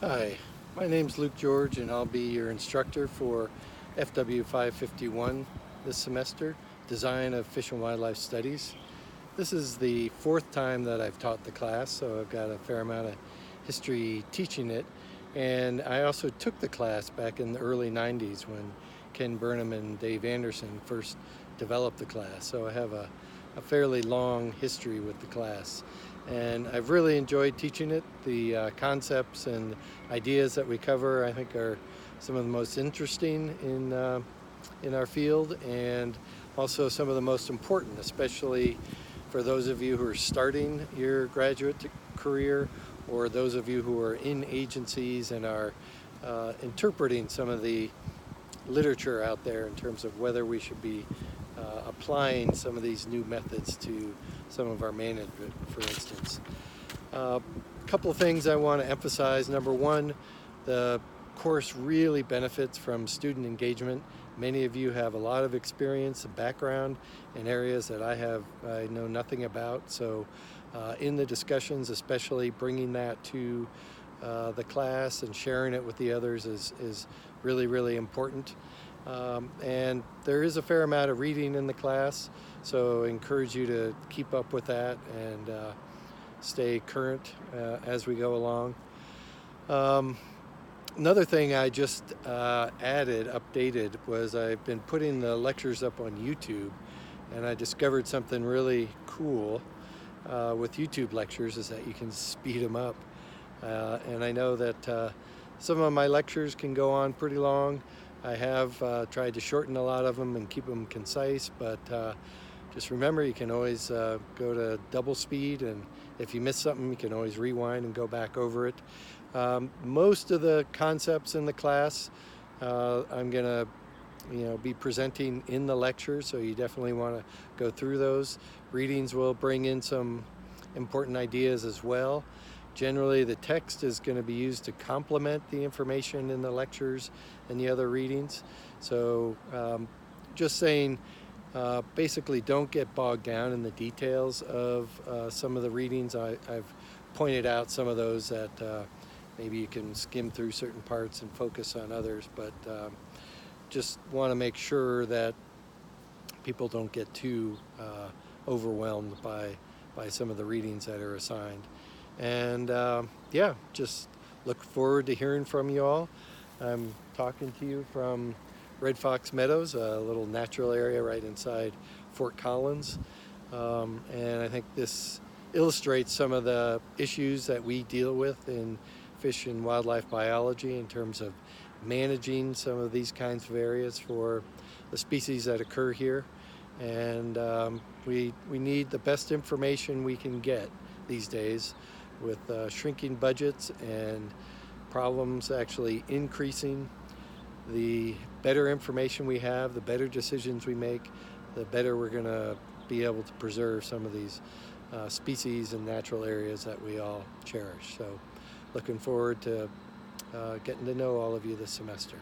Hi, my name's Luke George and I'll be your instructor for FW 551 this semester, Design of Fish and Wildlife Studies. This is the fourth time that I've taught the class, so I've got a fair amount of history teaching it. And I also took the class back in the early 90s when Ken Burnham and Dave Anderson first developed the class. So I have a fairly long history with the class. And I've really enjoyed teaching it. The concepts and ideas that we cover, I think, are some of the most interesting in our field, and also some of the most important, especially for those of you who are starting your graduate career, or those of you who are in agencies and are interpreting some of the literature out there in terms of whether we should be applying some of these new methods to some of our management, for instance. A couple of things I want to emphasize. Number one, the course really benefits from student engagement. Many of you have a lot of experience and background in areas that I know nothing about. So in the discussions, especially bringing that to the class and sharing it with the others is really, really important. And there is a fair amount of reading in the class, so I encourage you to keep up with that and stay current as we go along. Another thing I just updated, was I've been putting the lectures up on YouTube, and I discovered something really cool with YouTube lectures, is that you can speed them up. And I know that some of my lectures can go on pretty long. I have tried to shorten a lot of them and keep them concise, but just remember, you can always go to double speed, and if you miss something, you can always rewind and go back over it. Most of the concepts in the class I'm going to be presenting in the lecture, so you definitely want to go through those. Readings will bring in some important ideas as well. Generally, the text is going to be used to complement the information in the lectures and the other readings. So just saying, basically don't get bogged down in the details of some of the readings. I've pointed out some of those that maybe you can skim through certain parts and focus on others, but just want to make sure that people don't get too overwhelmed by some of the readings that are assigned. And yeah, just look forward to hearing from you all. I'm talking to you from Red Fox Meadows, a little natural area right inside Fort Collins. And I think this illustrates some of the issues that we deal with in fish and wildlife biology in terms of managing some of these kinds of areas for the species that occur here. And we need the best information we can get these days, with shrinking budgets and problems actually increasing. The better information we have, the better decisions we make, the better we're going to be able to preserve some of these species and natural areas that we all cherish. So looking forward to getting to know all of you this semester.